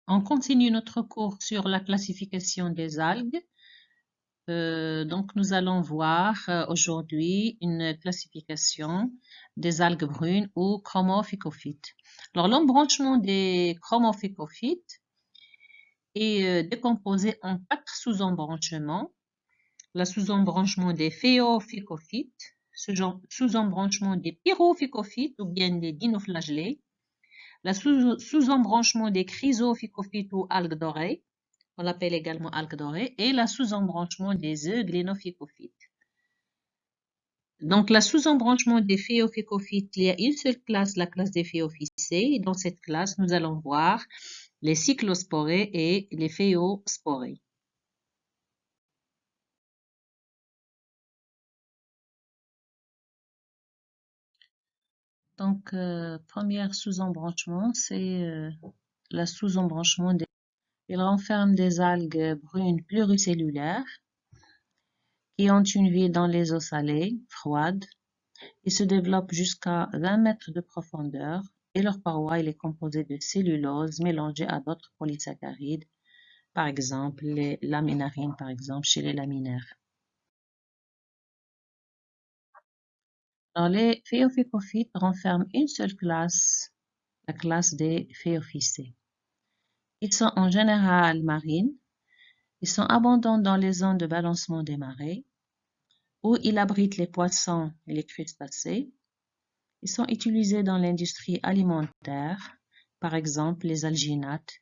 On continue notre cours sur la classification des algues. Donc, nous allons voir aujourd'hui une classification des algues brunes ou chromophycophytes. Alors, l'embranchement des chromophycophytes est décomposé en 4 sous-embranchements. Le sous-embranchement des phéophycophytes, sous-embranchement des pyrophycophytes ou bien des dinoflagellés, le sous-embranchement des chrysophycophytes ou algues d'oreille, on l'appelle également algues d'oreille, et la sous-embranchement des euglénophycophytes. Donc, la sous-embranchement des phéophycophytes, il y a une seule classe, la classe des phéophycées. Dans cette classe, nous allons voir les cyclosporées et les phéosporées. Donc, premier sous-embranchement, c'est la sous-embranchement des... Il renferme des algues brunes pluricellulaires qui ont une vie dans les eaux salées, froides. Ils se développent jusqu'à 20 mètres de profondeur et leur paroi est composée de cellulose mélangée à d'autres polysaccharides, par exemple les laminarines, par exemple chez les laminaires. Alors, les phéophycophytes renferment une seule classe, la classe des phéophycées. Ils sont en général marines. Ils sont abondants dans les zones de balancement des marées, où ils abritent les poissons et les crustacés. Ils sont utilisés dans l'industrie alimentaire, par exemple les alginates,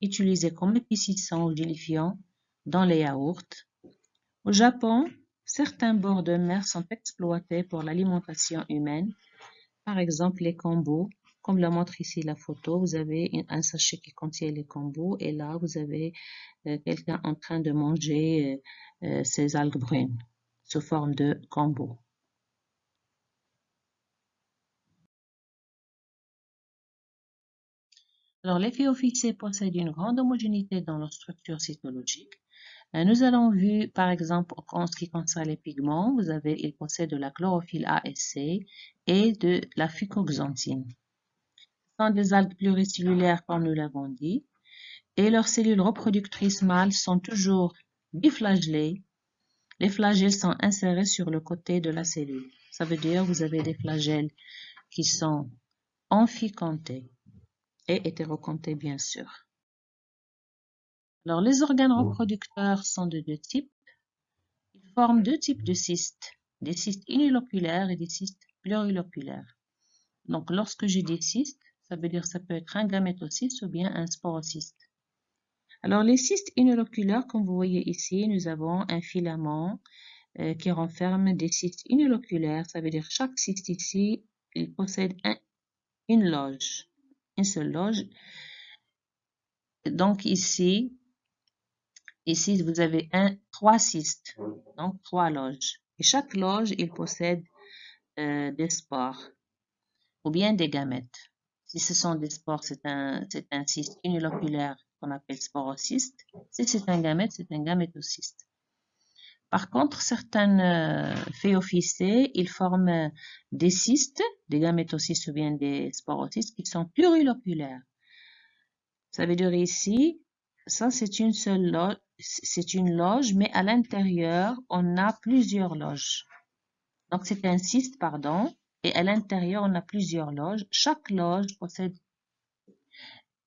utilisés comme épaississants ou gélifiants dans les yaourts. Au Japon, certains bords de mer sont exploités pour l'alimentation humaine, par exemple les kombu. Comme le montre ici la photo, vous avez un sachet qui contient les kombu et là vous avez quelqu'un en train de manger ces algues brunes sous forme de kombu. Alors, les phéophycées possèdent une grande homogénéité dans leur structure cytologique. Nous allons vu, par exemple, en ce qui concerne les pigments, ils possèdent de la chlorophylle A et C et de la fucoxanthine. Ce sont des algues pluricellulaires, comme nous l'avons dit, et leurs cellules reproductrices mâles sont toujours biflagellées. Les flagelles sont insérés sur le côté de la cellule. Ça veut dire que vous avez des flagelles qui sont amphicantés et hétérocantés, bien sûr. Alors, les organes reproducteurs sont de deux types. Ils forment deux types de cystes, des cystes uniloculaires et des cystes pluriloculaires. Donc, lorsque j'ai des cystes, ça veut dire que ça peut être un gamétocyste ou bien un sporocyste. Alors, les cystes uniloculaires, comme vous voyez ici, nous avons un filament qui renferme des cystes uniloculaires. Ça veut dire que chaque cyste ici, il possède une loge, une seule loge. Donc, ici, vous avez trois cystes, donc trois loges. Et chaque loge, il possède des spores ou bien des gamètes. Si ce sont des spores, c'est un cyste uniloculaire qu'on appelle sporocyste. Si c'est un gamète, c'est un gamétocyste. Par contre, certaines phéophycées, ils forment des cystes, des gamétocystes ou bien des sporocystes qui sont pluriloculaires. Ça veut dire ici, ça c'est une seule loge, c'est une loge, mais à l'intérieur, on a plusieurs loges. Donc c'est un cyste, pardon, et à l'intérieur, on a plusieurs loges. Chaque loge possède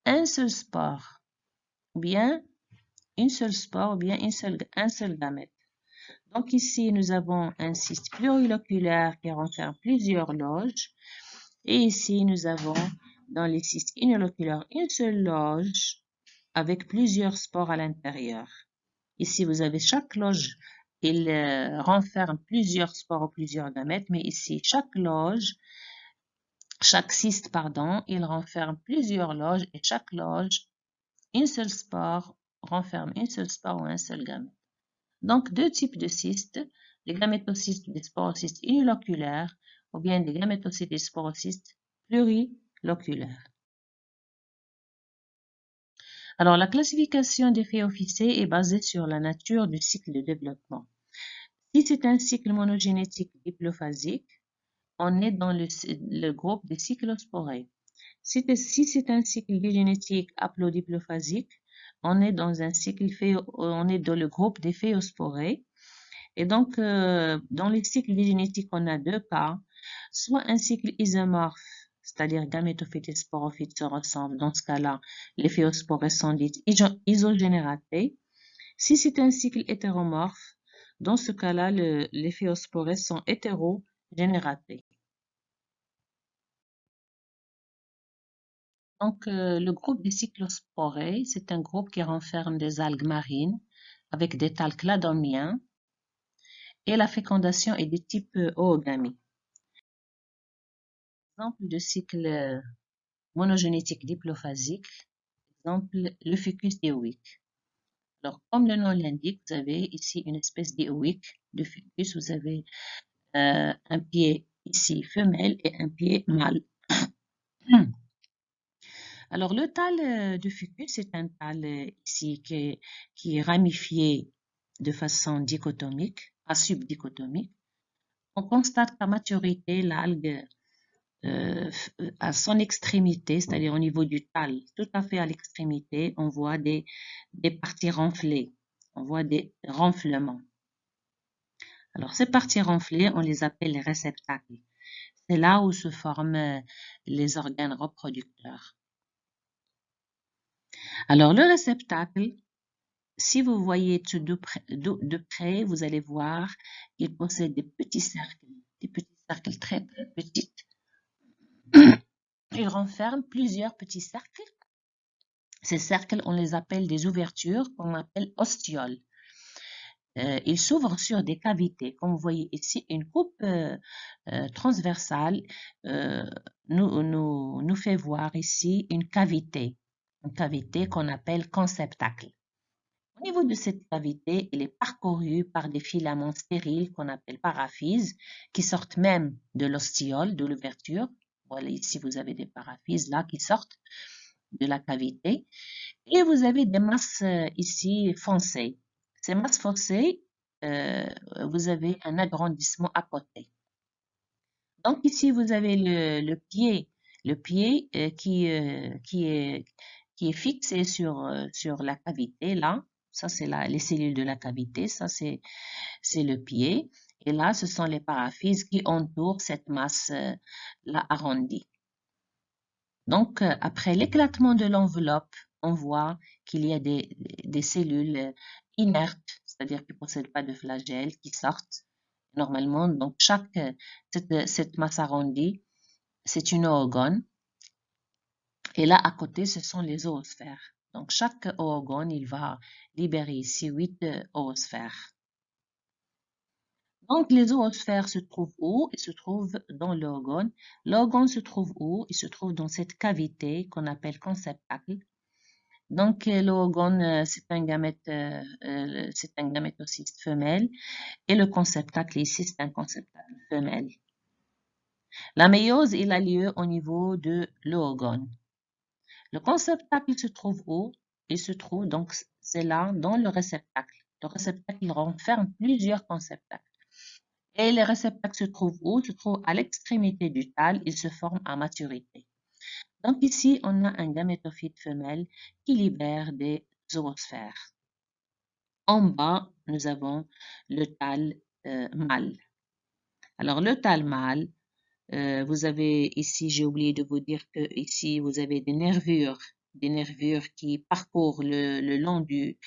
un seul spore, ou bien une seule spore, ou bien un seul gamète. Donc ici, nous avons un cyste pluriloculaire qui renferme plusieurs loges. Et ici, nous avons dans les cystes uniloculaires une seule loge avec plusieurs spores à l'intérieur. Ici, vous avez chaque loge, il renferme plusieurs spores ou plusieurs gamètes, mais ici, chaque cyste, pardon, il renferme plusieurs loges et chaque loge, une seule spore, renferme une seule spore ou un seul gamète. Donc, deux types de cystes, les gamétocystes ou des sporocystes uniloculaires ou bien des gamétocystes et des sporocystes pluriloculaires. Alors, la classification des phéophycées est basée sur la nature du cycle de développement. Si c'est un cycle monogénétique diplophasique, on est dans le groupe des cyclosporées. Si c'est un cycle digénétique haplodiplophasique, on est dans un cycle, on est dans le groupe des phéosporés. Et donc, dans les cycles digénétiques, on a deux cas. Soit un cycle isomorphe, c'est-à-dire gamétophyte et sporophyte se ressemblent. Dans ce cas-là, les phéosporés sont dites isogénératées. Si c'est un cycle hétéromorphe, dans ce cas-là, les phéosporés sont hétérogénératés. Donc, le groupe des cyclosporés, c'est un groupe qui renferme des algues marines avec des thalles cladomiens et la fécondation est de type oogamie. Exemple de cycle monogénétique diplophasique, exemple le ficus dioïque. Alors, comme le nom l'indique, vous avez ici une espèce dioïque de ficus. Vous avez un pied ici femelle et un pied mâle. Alors, le thalle de ficus, c'est un thalle ici qui est ramifié de façon dichotomique, à subdichotomique. On constate qu'à maturité, l'algue à son extrémité, c'est-à-dire au niveau du thalle, tout à fait à l'extrémité, on voit des parties renflées, on voit des renflements. Alors, ces parties renflées, on les appelle les réceptacles. C'est là où se forment les organes reproducteurs. Alors, le réceptacle, si vous voyez de près, vous allez voir qu'il possède des petits cercles très, très petits. Il renferme plusieurs petits cercles. Ces cercles, on les appelle des ouvertures qu'on appelle ostioles. Ils s'ouvrent sur des cavités. Comme vous voyez ici, une coupe transversale nous fait voir ici une cavité qu'on appelle conceptacle. Au niveau de cette cavité, il est parcouru par des filaments stériles qu'on appelle paraphyses, qui sortent même de l'ostiole, de l'ouverture. Voilà, ici vous avez des paraphyses là qui sortent de la cavité. Et vous avez des masses ici foncées. Ces masses foncées, vous avez un agrandissement à côté. Donc ici, vous avez le pied qui est fixé sur la cavité, là. Ça, c'est les cellules de la cavité. Ça, c'est le pied. Et là, ce sont les paraphyses qui entourent cette masse-là arrondie. Donc, après l'éclatement de l'enveloppe, on voit qu'il y a des cellules inertes, c'est-à-dire qui ne possèdent pas de flagelles, qui sortent normalement. Donc, cette masse arrondie, c'est une oogone. Et là, à côté, ce sont les oosphères. Donc, chaque oogone, il va libérer ici 8 oosphères. Donc, les oosphères se trouvent où? Ils se trouvent dans l'oogone. L'oogone se trouve où? Il se trouve dans cette cavité qu'on appelle conceptacle. Donc, l'oogone, c'est un gamétocyste femelle. Et le conceptacle ici, c'est un conceptacle femelle. La méiose, il a lieu au niveau de l'oogone. Le conceptacle se trouve où? Il se trouve, donc, c'est là, dans le réceptacle. Le réceptacle, il renferme plusieurs conceptacles. Et les réceptacles se trouvent où? Se trouvent à l'extrémité du thalle. Ils se forment à maturité. Donc ici, on a un gamétophyte femelle qui libère des zoosphères. En bas, nous avons le thalle mâle. Alors le thalle mâle, vous avez ici, j'ai oublié de vous dire que ici, vous avez des nervures qui parcourent le long du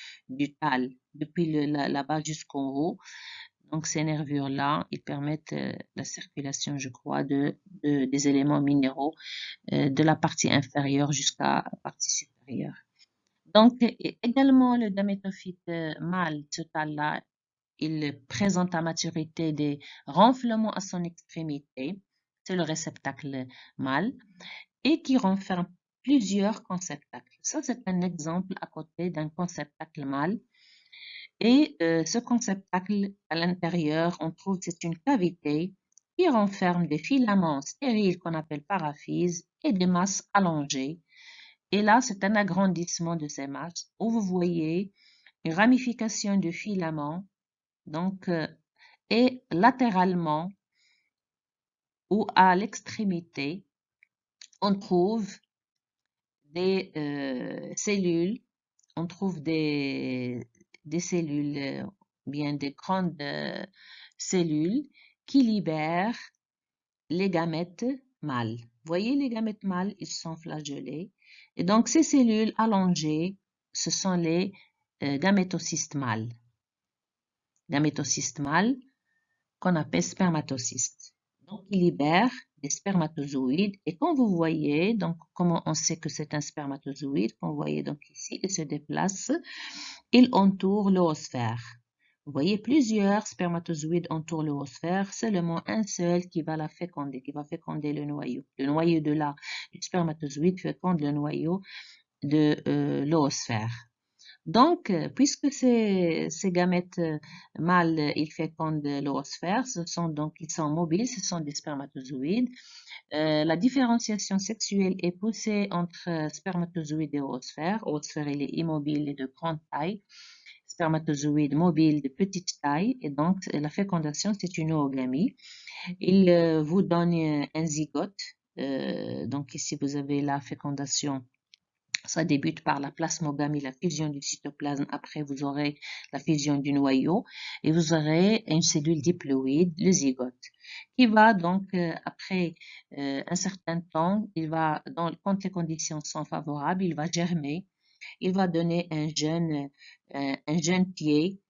thalle, depuis la base jusqu'en haut. Donc, ces nervures-là, ils permettent la circulation, je crois, des éléments minéraux de la partie inférieure jusqu'à la partie supérieure. Donc, également, le gamétophyte mâle, ce thalle-là, il présente à maturité des renflements à son extrémité, c'est le réceptacle mâle, et qui renferme plusieurs conceptacles. Ça, c'est un exemple à côté d'un conceptacle mâle. Et ce conceptacle, à l'intérieur, on trouve c'est une cavité qui renferme des filaments stériles qu'on appelle paraphyses et des masses allongées. Et là, c'est un agrandissement de ces masses où vous voyez une ramification de filaments, donc, et latéralement ou à l'extrémité, on trouve des cellules, on trouve des cellules, bien des grandes cellules qui libèrent les gamètes mâles. Vous voyez, les gamètes mâles, ils sont flagellés. Et donc, ces cellules allongées, ce sont les gamétocystes mâles. Gamétocystes mâles qu'on appelle spermatocystes. Donc, ils libèrent des spermatozoïdes. Et quand vous voyez, donc, comment on sait que c'est un spermatozoïde, quand vous voyez donc ici, il se déplace, il entoure l'oosphère. Vous voyez, plusieurs spermatozoïdes entourent l'oosphère, seulement un seul qui va la féconder, qui va féconder le noyau. Le noyau du spermatozoïde féconde le noyau de l'oosphère. Donc, puisque ces gamètes mâles, ils fécondent l'oosphère, ils sont mobiles, ce sont des spermatozoïdes. La différenciation sexuelle est poussée entre spermatozoïdes et oosphère. Oosphère, il est immobile et de grande taille. Spermatozoïde mobile de petite taille. Et donc, la fécondation, c'est une oogamie. Il vous donne un zygote. Donc, ici, vous avez la fécondation. Ça débute par la plasmogamie, la fusion du cytoplasme. Après, vous aurez la fusion du noyau et vous aurez une cellule diploïde, le zygote, qui va donc, après un certain temps, quand les conditions sont favorables, il va germer. Il va donner un jeune pied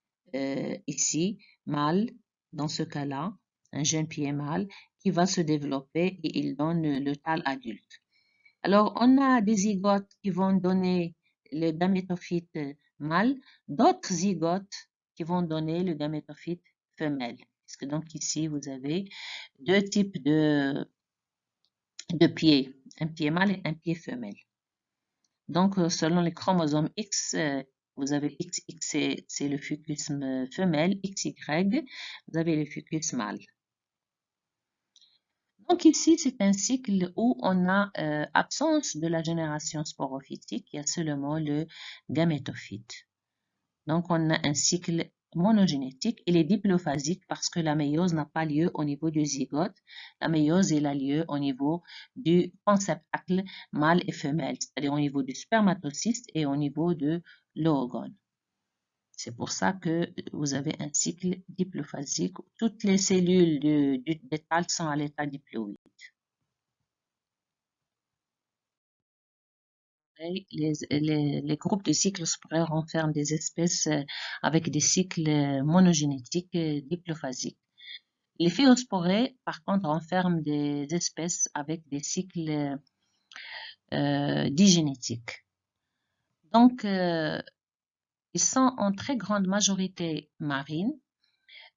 ici, mâle, dans ce cas-là, un jeune pied mâle qui va se développer et il donne le thalle adulte. Alors, on a des zygotes qui vont donner le gamétophyte mâle, d'autres zygotes qui vont donner le gamétophyte femelle. Parce que donc ici, vous avez deux types de pieds, un pied mâle et un pied femelle. Donc, selon les chromosomes X, vous avez XX, c'est le fucus femelle, XY, vous avez le fucus mâle. Donc ici, c'est un cycle où on a absence de la génération sporophytique, il y a seulement le gamétophyte. Donc on a un cycle monogénétique, il est diplophasique parce que la méiose n'a pas lieu au niveau du zygote, la méiose elle a lieu au niveau du conceptacle mâle et femelle, c'est-à-dire au niveau du spermatocyste et au niveau de l'oogone. C'est pour ça que vous avez un cycle diplophasique où toutes les cellules du thalle sont à l'état diploïde. Les groupes de cycles spораires renferment des espèces avec des cycles monogénétiques diplophasiques. Les phéosporées, par contre, renferment des espèces avec des cycles digénétiques. Donc, ils sont en très grande majorité marines.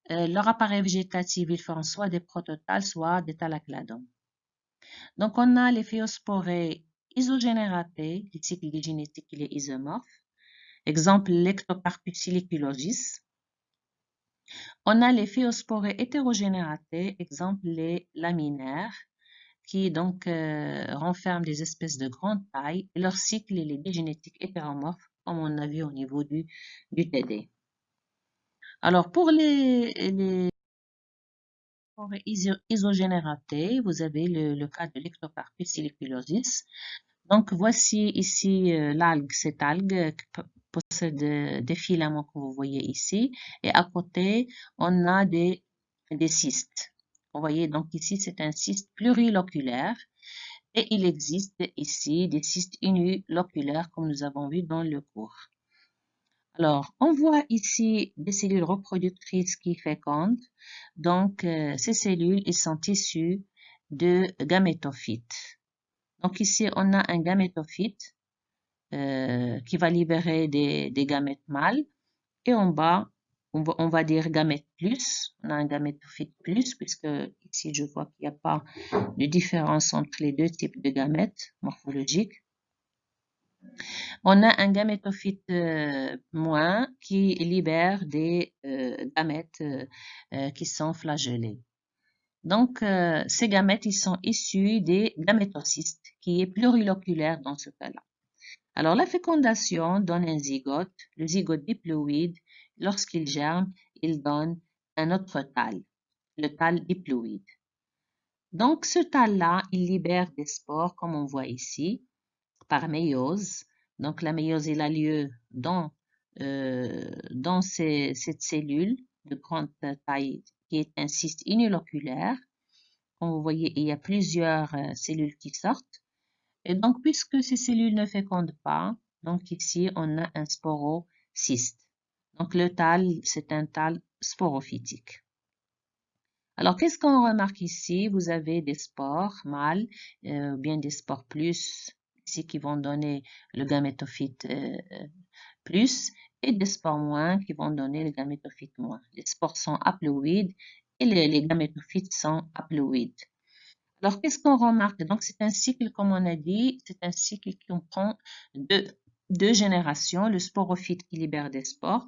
Leur appareil végétatif, ils forment soit des protothalles, soit des thalacladomes. Donc, on a les phéosporées isogénératées, du cycle digénétique, il est isomorphe. Exemple, l'Ectocarpus siliculosis. On a les phéosporées hétérogénératées, exemple les laminaires, qui donc renferment des espèces de grande taille. Et leur cycle il est digénétique hétéromorphe, comme on a vu au niveau du TD. Alors, pour les forêts isogénératées, vous avez le cas de l'Ectocarpus siliculosis. Donc, voici ici l'algue, cette algue qui possède des filaments que vous voyez ici. Et à côté, on a des cystes. Vous voyez, donc ici, c'est un cyste pluriloculaire. Et il existe ici des cystes uniloculaires, comme nous avons vu dans le cours. Alors, on voit ici des cellules reproductrices qui fécondent. Donc, ces cellules, ils sont issues de gamétophytes. Donc ici, on a un gamétophyte qui va libérer des gamètes mâles. Et en bas, on va dire gamète plus. On a un gamétophyte plus, puisque ici, je vois qu'il n'y a pas de différence entre les deux types de gamètes morphologiques. On a un gamétophyte moins qui libère des gamètes qui sont flagellés. Donc, ces gamètes, ils sont issus des gamétocystes, qui est pluriloculaire dans ce cas-là. Alors, la fécondation donne un zygote, le zygote diploïde. Lorsqu'il germe, il donne un autre thalle, le thalle diploïde. Donc, ce thalle-là, il libère des spores, comme on voit ici. par méiose. Donc, la méiose, il a lieu dans cette cellule de grande taille qui est un cyste uniloculaire. Comme vous voyez, il y a plusieurs cellules qui sortent. Et donc, puisque ces cellules ne fécondent pas, donc ici, on a un sporocyste. Donc, le thalle, c'est un thalle sporophytique. Alors, qu'est-ce qu'on remarque ici? Vous avez des spores mâles, bien des spores plus, ici qui vont donner le gamétophyte plus, et des spores moins qui vont donner le gamétophyte moins. Les spores sont haploïdes et les gamétophytes sont haploïdes. Alors, qu'est-ce qu'on remarque? Donc, c'est un cycle, comme on a dit, c'est un cycle qui comprend deux générations, le sporophyte qui libère des spores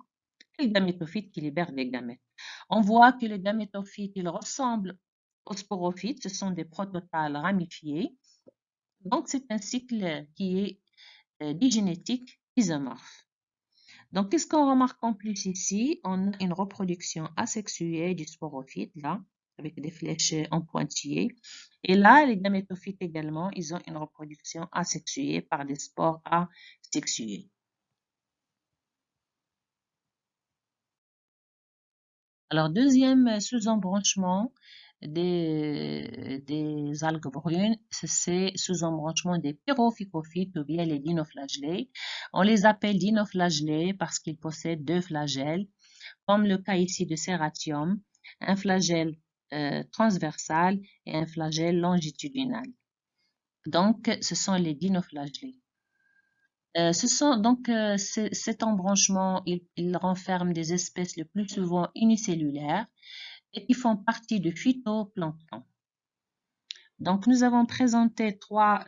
et le gamétophyte qui libère des gamètes. On voit que le gamétophyte, il ressemble au sporophyte, ce sont des protothalles ramifiés. Donc, c'est un cycle qui est digénétique isomorphe. Donc, qu'est-ce qu'on remarque en plus ici? On a une reproduction asexuée du sporophyte, là, avec des flèches en pointillés. Et là, les gamétophytes également, ils ont une reproduction asexuée par des spores asexués. Alors, deuxième sous-embranchement des algues brunes, c'est sous-embranchement des pyrophycophytes ou bien les dinoflagellés. On les appelle dinoflagellés parce qu'ils possèdent deux flagelles, comme le cas ici de Serratium, un flagelle transversal et un flagelle longitudinal. Donc, ce sont les dinoflagellés. Cet embranchement, il renferme des espèces le plus souvent unicellulaires et qui font partie du phytoplancton. Donc, nous avons présenté trois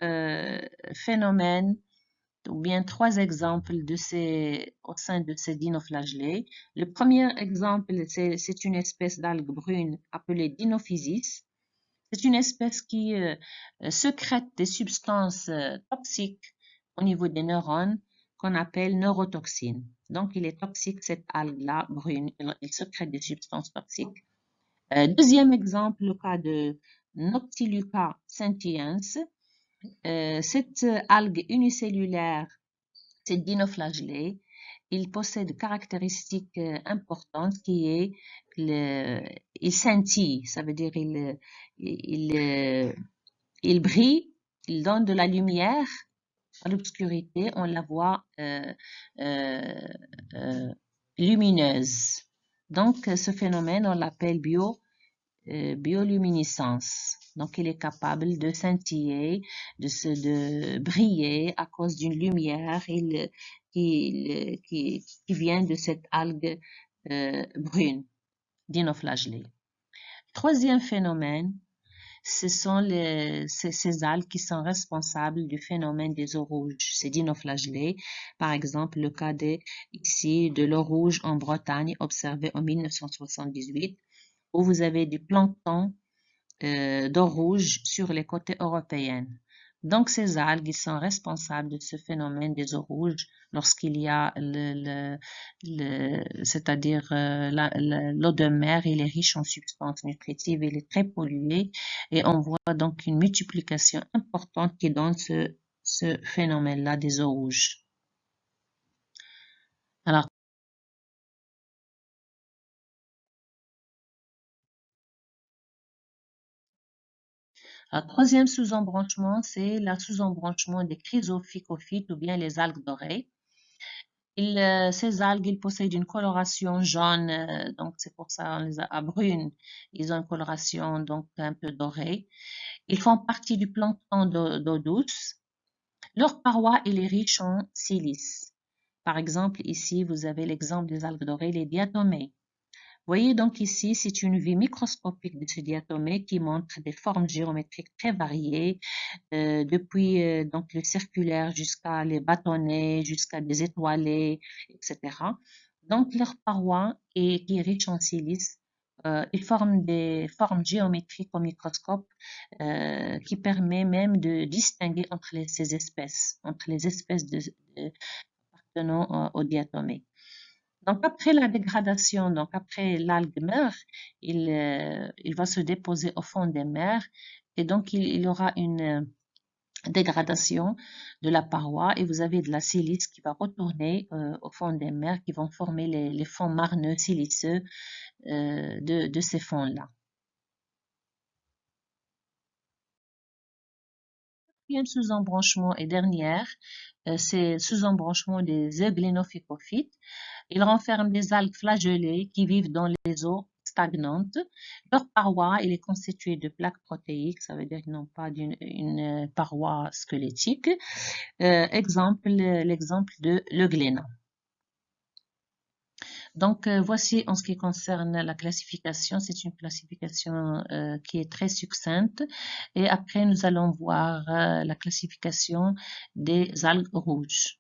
phénomènes ou bien trois exemples au sein de ces dinoflagellés. Le premier exemple, c'est une espèce d'algue brune appelée Dinophysis. C'est une espèce qui sécrète des substances toxiques au niveau des neurones qu'on appelle neurotoxines. Donc, il est toxique, cette algue-là, brune. Il sécrète des substances toxiques. Deuxième exemple, le cas de Noctiluca scintiens. Cette algue unicellulaire, c'est dinoflagellé. Il possède une caractéristique importante qui est il scintille, ça veut dire il brille, il donne de la lumière à l'obscurité, on la voit lumineuse. Donc, ce phénomène, on l'appelle bioluminescence. Donc, il est capable de scintiller, de briller à cause d'une lumière qui vient de cette algue brune, dinoflagellée. Troisième phénomène, ce sont ces algues qui sont responsables du phénomène des eaux rouges, ces dinoflagellés. Par exemple, le cas ici de l'eau rouge en Bretagne, observé en 1978, où vous avez du plancton d'eau rouge sur les côtes européennes. Donc, ces algues ils sont responsables de ce phénomène des eaux rouges lorsqu'il y a c'est-à-dire l'eau de mer, il est riche en substances nutritives, il est très pollué et on voit donc une multiplication importante qui donne ce phénomène-là des eaux rouges. Alors, troisième sous-embranchement, c'est la sous-embranchement des chrysophycophytes ou bien les algues dorées. Ces algues, ils possèdent une coloration jaune, donc c'est pour ça on les a à brune. Ils ont une coloration donc un peu dorée. Ils font partie du plancton d'eau douce. Leur paroi, elle est riche en silice. Par exemple, ici, vous avez l'exemple des algues dorées, les diatomées. Voyez donc ici, c'est une vue microscopique de ces diatomées qui montre des formes géométriques très variées, depuis donc le circulaire jusqu'à les bâtonnets, jusqu'à des étoilés, etc. Donc leur paroi qui est riche en silice, ils forment des formes géométriques au microscope qui permet même de distinguer entre ces espèces, entre les espèces appartenant aux diatomées. Donc, après la dégradation, donc après l'algue meurt, il va se déposer au fond des mers et donc il aura une dégradation de la paroi et vous avez de la silice qui va retourner au fond des mers, qui vont former les fonds marneux siliceux de ces fonds-là. Quatrième sous-embranchement et dernière, c'est sous-embranchement des euglénophycophytes. Ils renferment des algues flagellées qui vivent dans les eaux stagnantes. Leur paroi, elle est constituée de plaques protéiques, ça veut dire qu'ils n'ont pas une paroi squelettique. L'exemple de l'eugléna. Donc, voici en ce qui concerne la classification. C'est une classification qui est très succincte. Et après, nous allons voir la classification des algues rouges.